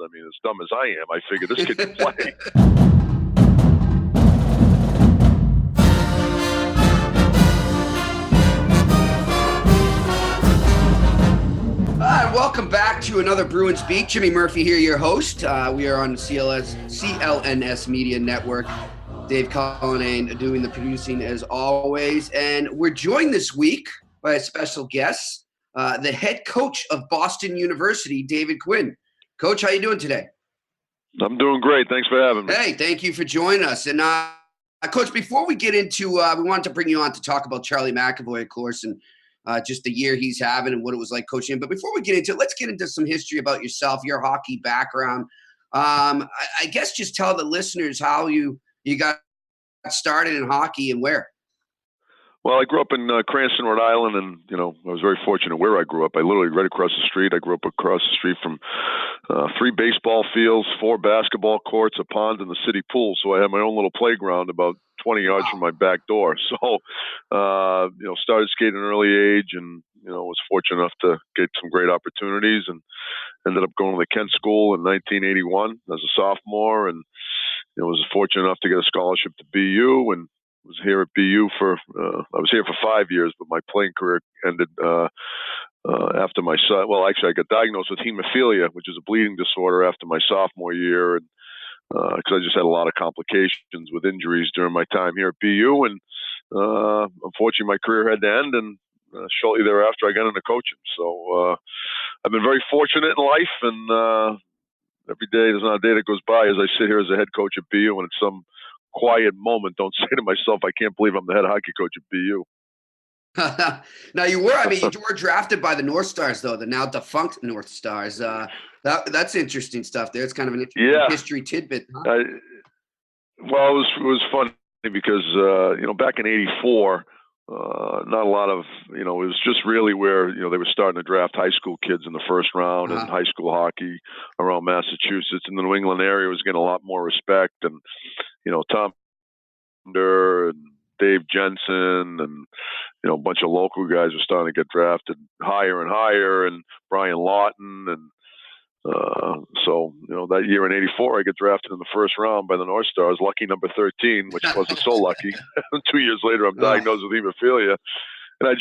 I mean, as dumb as I am, I figured this kid can play. Welcome back to another Bruins Beat. Jimmy Murphy here, your host. We are on the CLNS Media Network. Dave Cullinane doing the producing as always. And we're joined this week by a special guest, the head coach of Boston University, David Quinn. Coach, how you doing today? I'm doing great. Thanks for having me. Hey, thank you for joining us. And Coach, before we get into, we wanted to bring you on to talk about Charlie McAvoy, of course, and just the year he's having and what it was like coaching him. But before we get into it, let's get into some history about yourself, your hockey background. I guess just tell the listeners how you got started in hockey and where. Well, I grew up in Cranston, Rhode Island, and, I was very fortunate where I grew up. I literally right across the street. I grew up across the street from 3 baseball fields, 4 basketball courts, a pond, and the city pool. So I had my own little playground about 20 yards from my back door. So, started skating at an early age and, was fortunate enough to get some great opportunities and ended up going to the Kent School in 1981 as a sophomore and, was fortunate enough to get a scholarship to BU and was here at BU I was here for 5 years, but my playing career ended after my son. Well, actually, I got diagnosed with hemophilia, which is a bleeding disorder, after my sophomore year, and because I just had a lot of complications with injuries during my time here at BU, and unfortunately, my career had to end, and shortly thereafter, I got into coaching. So I've been very fortunate in life, and every day there's not a day that goes by as I sit here as a head coach at BU, and it's some quiet moment, don't say to myself, I can't believe I'm the head hockey coach at BU. Now you were drafted by the North Stars, though, the now defunct North Stars. That's interesting stuff there. It's kind of an interesting history tidbit. Huh? Well, it was funny because, back in '84, not a lot of, it was just really where, they were starting to draft high school kids in the first round, and high school hockey around Massachusetts and the New England area was getting a lot more respect. And, Tom and Dave Jensen and, a bunch of local guys were starting to get drafted higher and higher, and Brian Lawton. And so, that year in '84, I get drafted in the first round by the North Stars, lucky number 13, which wasn't so lucky. 2 years later, I'm diagnosed with hemophilia. And I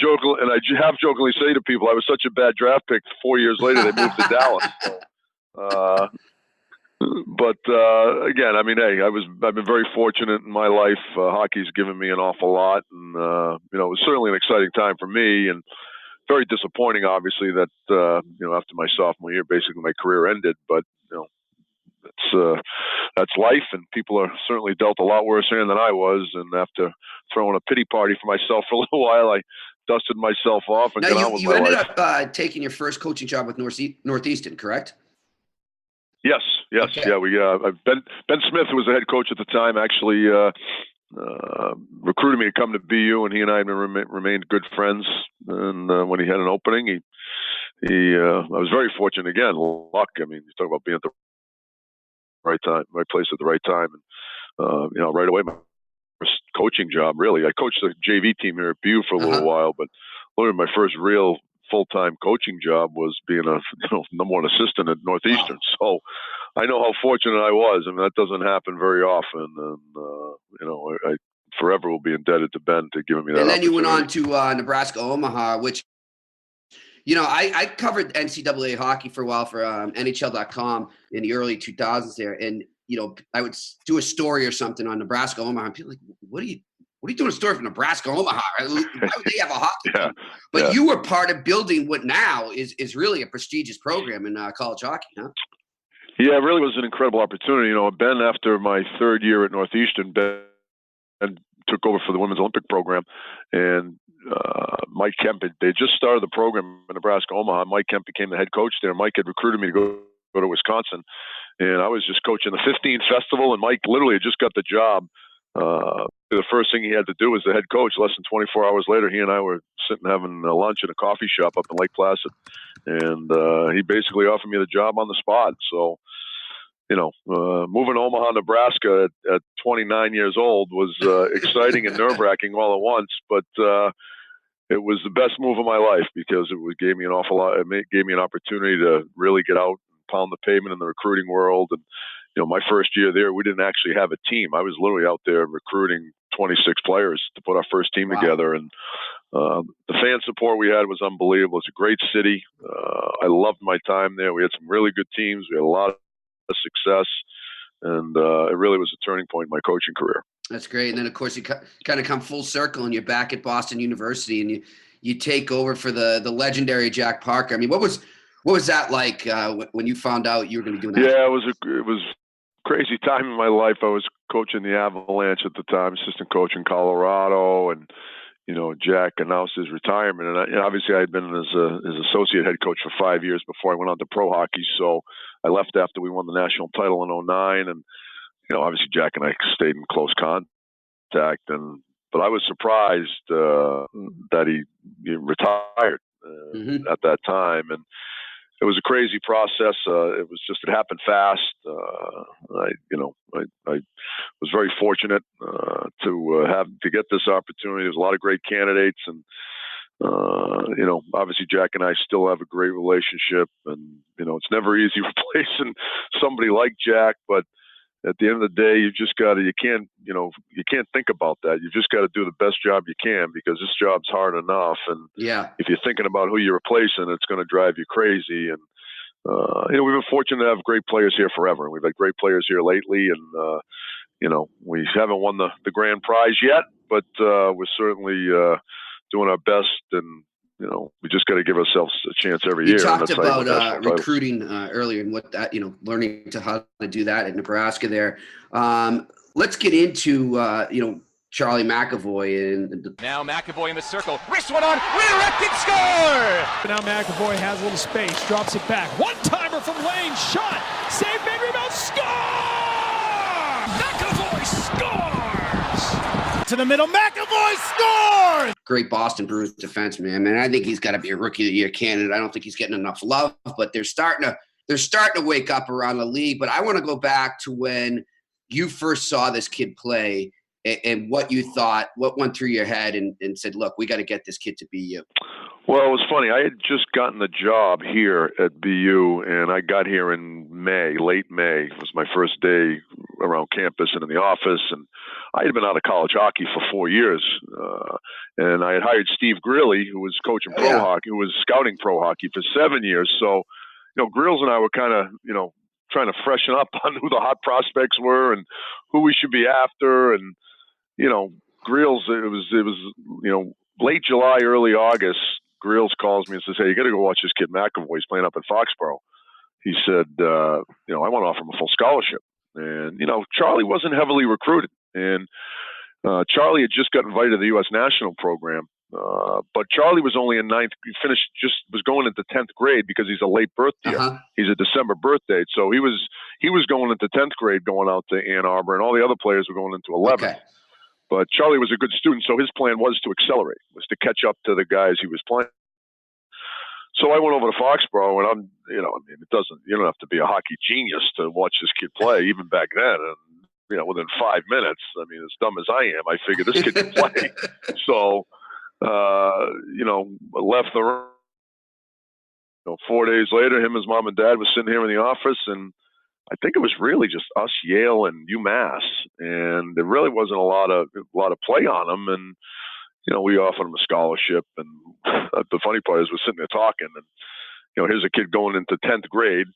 half jokingly say to people, I was such a bad draft pick. 4 years later, they moved to Dallas. So, but again, I mean, hey, I've been very fortunate in my life. Hockey's given me an awful lot, and it was certainly an exciting time for me, and very disappointing, obviously, that after my sophomore year, basically my career ended. But that's life, and people are certainly dealt a lot worse hand than I was. And after throwing a pity party for myself for a little while, I dusted myself off and got on with my life. You ended up taking your first coaching job with Northeastern, correct? Yes. Okay. Yeah. Ben Smith, who was the head coach at the time, actually recruited me to come to BU, and he and I remained good friends. And when he had an opening, I was very fortunate. Again, luck. I mean, you talk about being at the right time, right place at the right time, and right away, my first coaching job. Really, I coached the JV team here at BU for a little while, but literally my first real full-time coaching job was being a number 1 assistant at Northeastern. Wow. So I know how fortunate I was. I mean, that doesn't happen very often, and I forever will be indebted to Ben to giving me that. And then opportunity. You went on to Nebraska Omaha, which I covered NCAA hockey for a while for NHL.com in the early 2000s there, and I would do a story or something on Nebraska Omaha, and people were like, what are you doing a story for Nebraska Omaha? Why would they have a hockey team? But you were part of building what now is really a prestigious program in college hockey, huh? Yeah, it really was an incredible opportunity. Ben, after my 3rd year at Northeastern, Ben took over for the Women's Olympic program, and Mike Kemp, they just started the program in Nebraska Omaha. Mike Kemp became the head coach there. Mike had recruited me to go to Wisconsin, and I was just coaching the 15 festival, and Mike literally had just got the job. The first thing he had to do as the head coach, less than 24 hours later, he and I were sitting having lunch in a coffee shop up in Lake Placid, and he basically offered me the job on the spot. So, moving to Omaha, Nebraska at 29 years old was exciting and nerve-wracking all at once, but it was the best move of my life because it gave me an awful lot. It gave me an opportunity to really get out and pound the pavement in the recruiting world. And, my first year there, we didn't actually have a team. I was literally out there recruiting 26 players to put our first team together. And the fan support we had was unbelievable. It's a great city. I loved my time there. We had some really good teams. We had a lot of success. And it really was a turning point in my coaching career. That's great. And then, of course, you kind of come full circle and you're back at Boston University and you take over for the legendary Jack Parker. I mean, what was that like when you found out you were going to be doing that? Yeah, it was a crazy time in my life. I was coaching the Avalanche at the time, assistant coach in Colorado, and Jack announced his retirement. And obviously I had been his associate head coach for 5 years before I went on to pro hockey. So I left after we won the national title in 2009. And, obviously Jack and I stayed in close contact. But I was surprised that he retired at that time. And it was a crazy process. It happened fast. I was very fortunate to get this opportunity. There's a lot of great candidates, and obviously Jack and I still have a great relationship. And it's never easy replacing somebody like Jack, but at the end of the day, you can't think about that. You've just got to do the best job you can, because this job's hard enough. And if you're thinking about who you're replacing, it's going to drive you crazy. And, we've been fortunate to have great players here forever. And we've had great players here lately. And, we haven't won the grand prize yet, but we're certainly doing our best. And, we just got to give ourselves a chance every year. You talked about recruiting earlier and what that, learning how to do that at Nebraska there. Let's get into, Charlie McAvoy. And now McAvoy in the circle. Wrist one on, redirected, score! Now McAvoy has a little space, drops it back. One-timer from Lane, shot! Save, made, rebound, score! McAvoy scores! To the middle, McAvoy scores! Great Boston Bruins defenseman, man. I think he's got to be a Rookie of the Year candidate. I don't think he's getting enough love, but they're starting to wake up around the league. But I want to go back to when you first saw this kid play and what you thought, what went through your head and said, look, we got to get this kid to BU. Well, it was funny. I had just gotten the job here at BU, and I got here in late May. It was my first day around campus and in the office, and I had been out of college hockey for 4 years. And I had hired Steve Greeley, who was coaching pro hockey, who was scouting pro hockey for 7 years. So, Grills and I were kind of, trying to freshen up on who the hot prospects were and who we should be after. And, Grills, it was late July, early August. Grills calls me and says, "Hey, you got to go watch this kid McAvoy. He's playing up at Foxborough." He said, "I want to offer him a full scholarship." And, Charlie wasn't heavily recruited. And Charlie had just got invited to the U.S. national program. But Charlie was only in ninth, was going into 10th grade because he's a late birth year. He's a December birth date. So he was going into 10th grade, going out to Ann Arbor, and all the other players were going into 11th. Okay. But Charlie was a good student, so his plan was to accelerate, was to catch up to the guys he was playing. So I went over to Foxborough, and you don't have to be a hockey genius to watch this kid play, even back then. And, within 5 minutes, I mean, as dumb as I am, I figured this kid can play. So, left the room. 4 days later, him, his mom and dad was sitting here in the office, and I think it was really just us, Yale, and UMass, and there really wasn't a lot of play on him. And we offered him a scholarship, and the funny part is we're sitting there talking, and here's a kid going into 10th grade.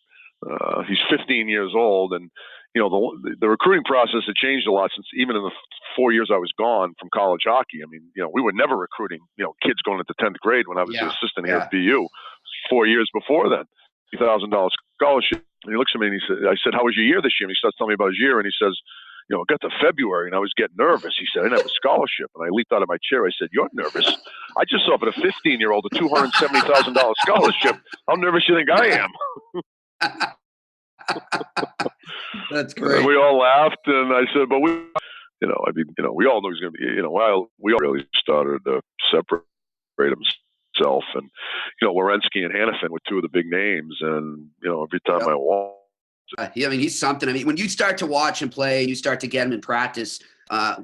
He's 15 years old, and the recruiting process had changed a lot since even in the 4 years I was gone from college hockey. I mean, we were never recruiting kids going into 10th grade when I was the assistant here at BU. 4 years before then, $2,000 scholarship. And he looks at me and I said, "How was your year this year?" And he starts telling me about his year, and he says, it got to February and I was getting nervous. He said, "I didn't have a scholarship." And I leaped out of my chair. I said, "You're nervous? I just offered a 15-year-old a $270,000 scholarship. How nervous you think I am?" That's great. And we all laughed, and I said, "But we all knew he was going to be, we all really started to separate himself. And, Werenski and Hannafin were two of the big names. And, every time I walked. He's something. I mean, when you start to watch him play and you start to get him in practice,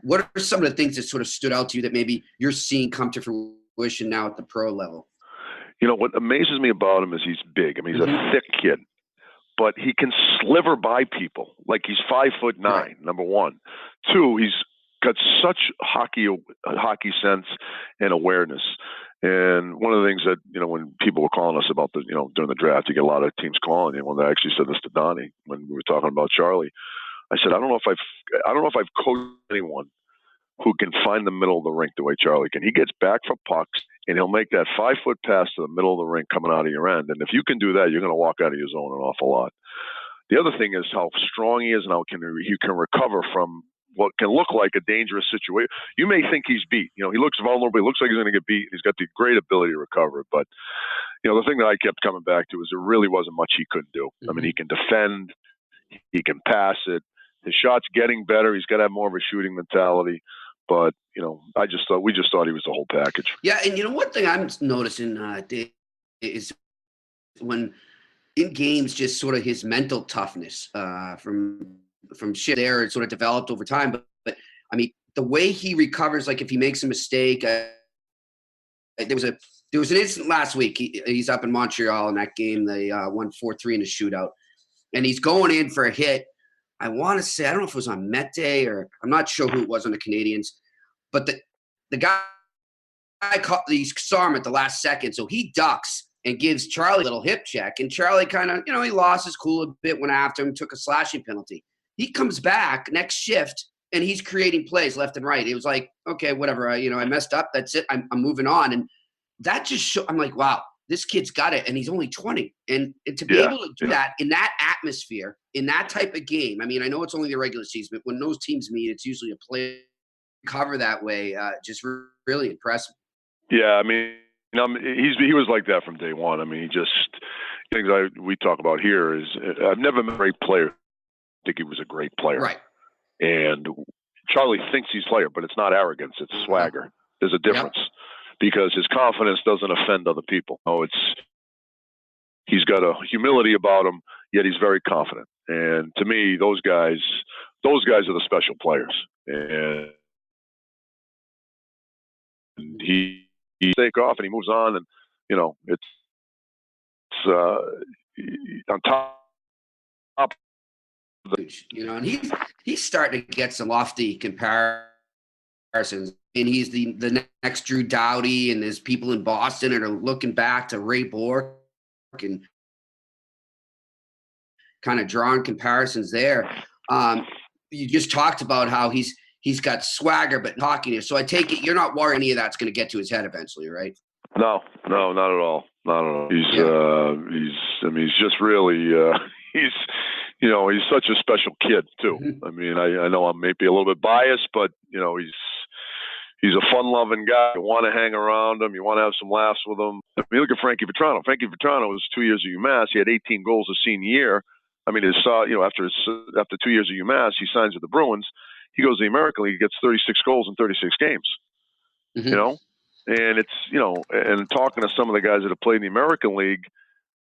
what are some of the things that sort of stood out to you that maybe you're seeing come to fruition now at the pro level? What amazes me about him is he's big. I mean, he's a thick kid. but he can sliver by people. Like he's 5'9", Right. number one. Two, he's got such hockey sense and awareness. And one of the things that, when people were calling us about during the draft, you get a lot of teams calling you. When I actually said this to Donnie when we were talking about Charlie, I said, I don't know if I've coached anyone who can find the middle of the rink the way Charlie can. He gets back for pucks and he'll make that 5-foot pass to the middle of the rink coming out of your end. And if you can do that, you're going to walk out of your zone an awful lot. The other thing is how strong he is and how he can recover from what can look like a dangerous situation. You may think he's beat. He looks vulnerable. He looks like he's going to get beat. He's got the great ability to recover. But, the thing that I kept coming back to is there really wasn't much he couldn't do. I mean, he can defend. He can pass it. His shot's getting better. He's got to have more of a shooting mentality. But, we just thought he was the whole package. Yeah, and one thing I'm noticing, Dave, is when in games, just sort of his mental toughness from shit there, it sort of developed over time. But I mean, the way he recovers, like if he makes a mistake, there was an incident last week. He's up in Montreal in that game. They won 4-3 in a shootout, and he's going in for a hit. I want to say, I don't know if it was on Mete or I'm not sure who it was on the Canadians, but the guy he saw him at the last second, so he ducks and gives Charlie a little hip check, and Charlie kind of, he lost his cool a bit, went after him, took a slashing penalty. He comes back next shift and he's creating plays left and right. It was like, okay, whatever, I messed up. That's it. I'm moving on, and that just I'm like, wow, this kid's got it, and he's only 20, and to be able to do that in that atmosphere, in that type of game. I mean, I know it's only the regular season, but when those teams meet, it's usually a play cover that way. Just really impressive. Yeah, I mean, he was like that from day one. I mean, he just things we talk about here is I've never met a great player. I think he was a great player, right? And Charlie thinks he's a player, but it's not arrogance; it's swagger. There's a difference because his confidence doesn't offend other people. He's got a humility about him, yet he's very confident. And to me, those guys are the special players. And he takes off and he moves on, and it's on top. And he's starting to get some lofty comparisons, and he's the next Drew Doughty, and there's people in Boston that are looking back to Ray Bourque and kind of drawing comparisons there. You just talked about how he's got swagger but cockiness. So I take it you're not worried any of that's going to get to his head eventually, right? No, not at all. Not at all. He's just really he's such a special kid too. I mean, I know I'm maybe a little bit biased, but he's a fun-loving guy. You want to hang around him. You want to have some laughs with him. I mean, look at Frankie Vetrano. Frankie Vetrano was 2 years at UMass. He had 18 goals his senior year. I mean, after 2 years at UMass, he signs with the Bruins. He goes to the American League. He gets 36 goals in 36 games. Mm-hmm. And it's and talking to some of the guys that have played in the American League,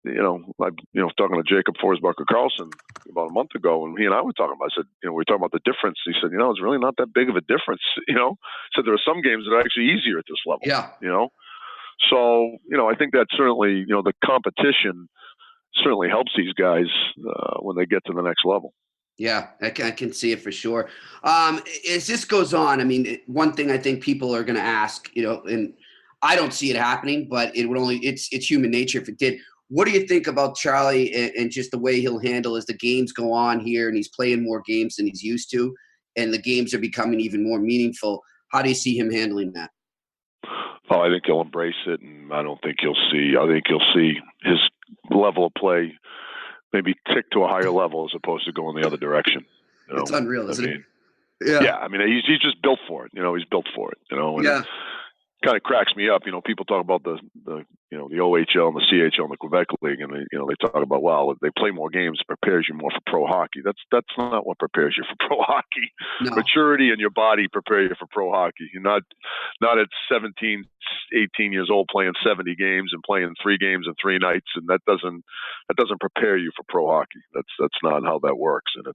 talking to Jacob Forsbacher Carlson about a month ago, and he and I were talking about. I said, we were talking about the difference. He said, it's really not that big of a difference. Said there are some games that are actually easier at this level. Yeah. So I think that certainly the competition certainly helps these guys when they get to the next level. Yeah, I can see it for sure. As this goes on, I mean, one thing I think people are going to ask, and I don't see it happening, but it's human nature if it did. What do you think about Charlie and just the way he'll handle as the games go on here, and he's playing more games than he's used to, and the games are becoming even more meaningful? How do you see him handling that? Oh, I think he'll embrace it, and I think you'll see his level of play maybe tick to a higher level as opposed to going the other direction. It's unreal, isn't it? Yeah. I mean, he's just built for it. He's built for it. And it kind of cracks me up. People talk about the OHL and the CHL and the Quebec League, and they talk about, well, they play more games, prepares you more for pro hockey. That's not what prepares you for pro hockey. No. Maturity in your body prepare you for pro hockey. You're not at 17, 18 years old playing 70 games and playing 3 games in 3 nights, and that doesn't prepare you for pro hockey. That's not how that works, and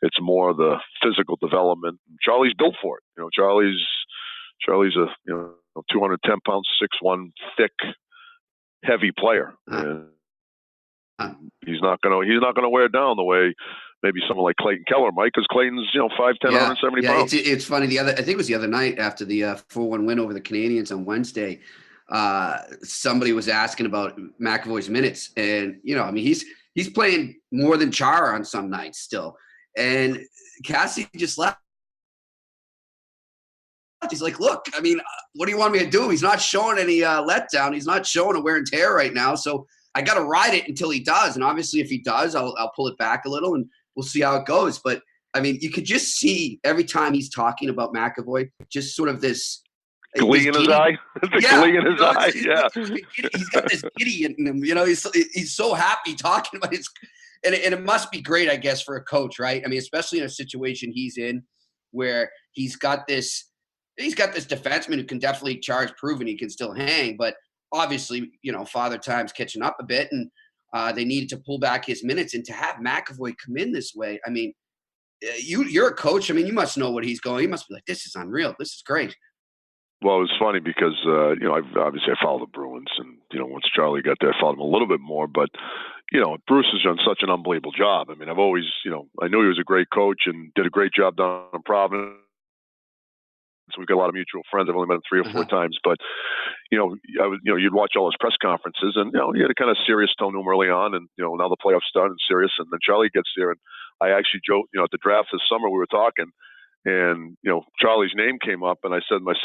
it's more the physical development. Charlie's built for it. Charlie's a 210 pounds, 6'1", thick, heavy player. he's not gonna wear down the way maybe someone like Clayton Keller might, because Clayton's 5'10", 170 pounds. It's funny. I think it was the other night after the 4-1 win over the Canadians on Wednesday. Somebody was asking about McAvoy's minutes, and he's playing more than Chara on some nights still. And Cassie just left. He's like, look, what do you want me to do? He's not showing any letdown. He's not showing a wear and tear right now. So I got to ride it until he does. And obviously, if he does, I'll pull it back a little and we'll see how it goes. But you could just see every time he's talking about McAvoy, just sort of this glee in his eye. Glee in his eye. Yeah, he's got this giddy in him. He's so happy talking about his, and it must be great, I guess, for a coach, right? Especially in a situation he's in where he's got this defenseman who can definitely charge, prove, and he can still hang. But obviously, Father Time's catching up a bit, and they needed to pull back his minutes. And to have McAvoy come in this way, you're a coach. You must know what he's going. He must be like, this is unreal. This is great. Well, it was funny because, I follow the Bruins, and, once Charlie got there, I followed him a little bit more. But, Bruce has done such an unbelievable job. I've always, I knew he was a great coach and did a great job down in Providence. So we've got a lot of mutual friends. I've only met him 3 or 4 times, but you'd watch all his press conferences, and he had a kind of serious tone to him early on, and now the playoffs started serious, and then Charlie gets there, and I actually joked, at the draft this summer we were talking, and Charlie's name came up, and I said, I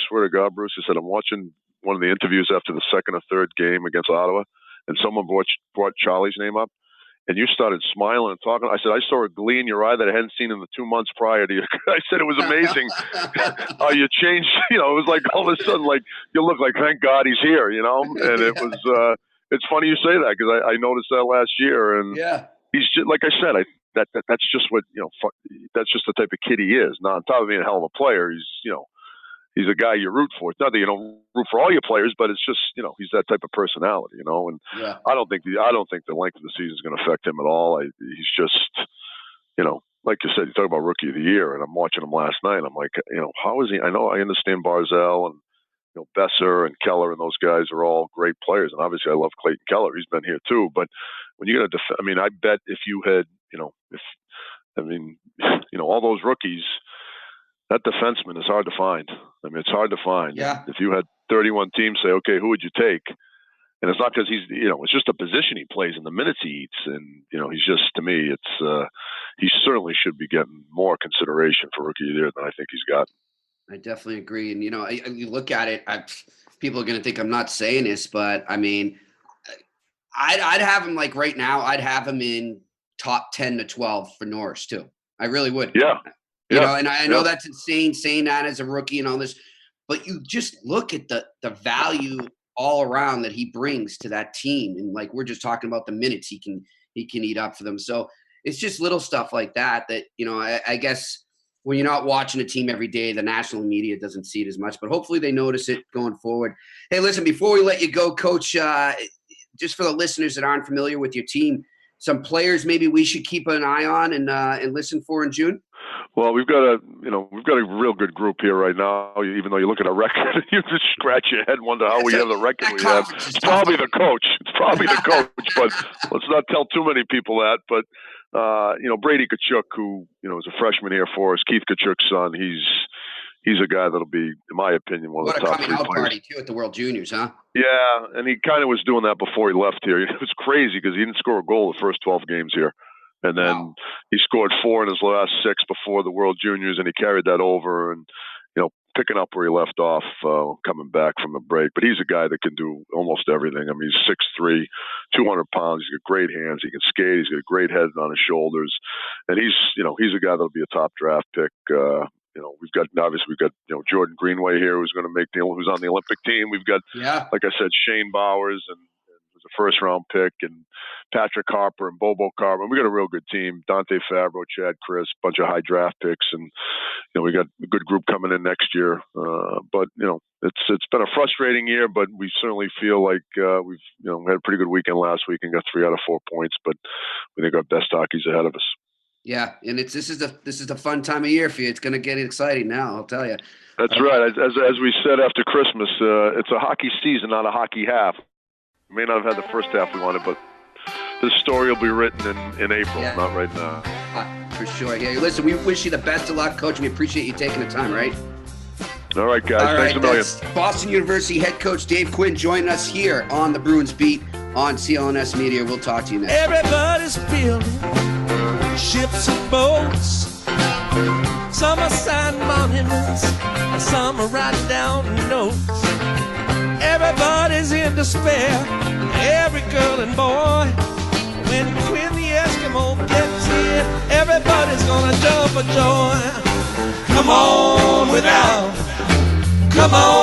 swear to God, Bruce, I said, I'm watching one of the interviews after the second or third game against Ottawa, and someone brought Charlie's name up. And you started smiling and talking. I said, I saw a glee in your eye that I hadn't seen in the 2 months prior to you. I said, it was amazing how you changed. It was like all of a sudden, like you look like, thank God he's here, And it was, it's funny you say that, because I noticed that last year. And he's just, like I said, that's just what, that's just the type of kid he is. Now, on top of being a hell of a player, he's a guy you root for. It's not that you don't root for all your players, but it's just, he's that type of personality, and I don't think the length of the season is going to affect him at all. He's just, like you said, you talk about rookie of the year, and I'm watching him last night. I'm like, how is he? I understand Barzal and, Besser and Keller, and those guys are all great players. And obviously I love Clayton Keller. He's been here too. But when you're going to I bet if you had, all those rookies, that defenseman is hard to find. It's hard to find. Yeah. If you had 31 teams say, okay, who would you take? And it's not because he's, it's just the position he plays and the minutes he eats. And, he's just, to me, it's, he certainly should be getting more consideration for rookie of the year than I think he's got. I definitely agree. And, you look at it, people are going to think I'm not saying this, but I'd have him like right now, I'd have him in top 10 to 12 for Norris too. I really would. Yeah. And I know that's insane saying that as a rookie and all this, but you just look at the value all around that he brings to that team. And like, we're just talking about the minutes he can eat up for them. So it's just little stuff like that, I guess when you're not watching a team every day, the national media doesn't see it as much, but hopefully they notice it going forward. Hey, listen, before we let you go, Coach, just for the listeners that aren't familiar with your team, some players maybe we should keep an eye on and listen for in June? Well, we've got a real good group here right now. Even though you look at our record, you just scratch your head and wonder how we have the record we have. It's probably the coach. But let's not tell too many people that. But Brady Tkachuk, who is a freshman here for us, Keith Tkachuk's son. He's a guy that'll be, in my opinion, one of the top 3 players. What a coming out party too at the World Juniors, huh? Yeah, and he kind of was doing that before he left here. It was crazy because he didn't score a goal the first 12 games here. And then he scored 4 in his last 6 before the World Juniors, and he carried that over and, picking up where he left off, coming back from the break. But he's a guy that can do almost everything. He's 6'3", 200 pounds. He's got great hands. He can skate. He's got a great head on his shoulders. And he's a guy that'll be a top draft pick. We've got Jordan Greenway here who's going to who's on the Olympic team. We've got, like I said, Shane Bowers and was a first-round pick, and Patrick Harper and Bobo Carver. And we got a real good team. Dante Fabro, Chad Chris, bunch of high draft picks, and we got a good group coming in next year. But it's been a frustrating year, but we certainly feel like we've had a pretty good weekend last week and got 3 out of 4 points. But we think our best hockey's ahead of us. Yeah, and this is the fun time of year for you. It's going to get exciting now, I'll tell you. That's right. As we said after Christmas, it's a hockey season, not a hockey half. We may not have had the first half we wanted, but this story will be written in April, Yeah. not right now. For sure. Yeah. Listen, we wish you the best of luck, Coach. We appreciate you taking the time, right? All right, guys. All Thanks right, a million. that's Boston University head coach Dave Quinn joining us here on the Bruins Beat on CLNS Media. We'll talk to you next. Everybody's building ships and boats. Some are signing monuments, and some are writing down notes. Everybody's in despair, every girl and boy. When the Eskimo gets here, everybody's gonna jump for joy. Come on without, come on.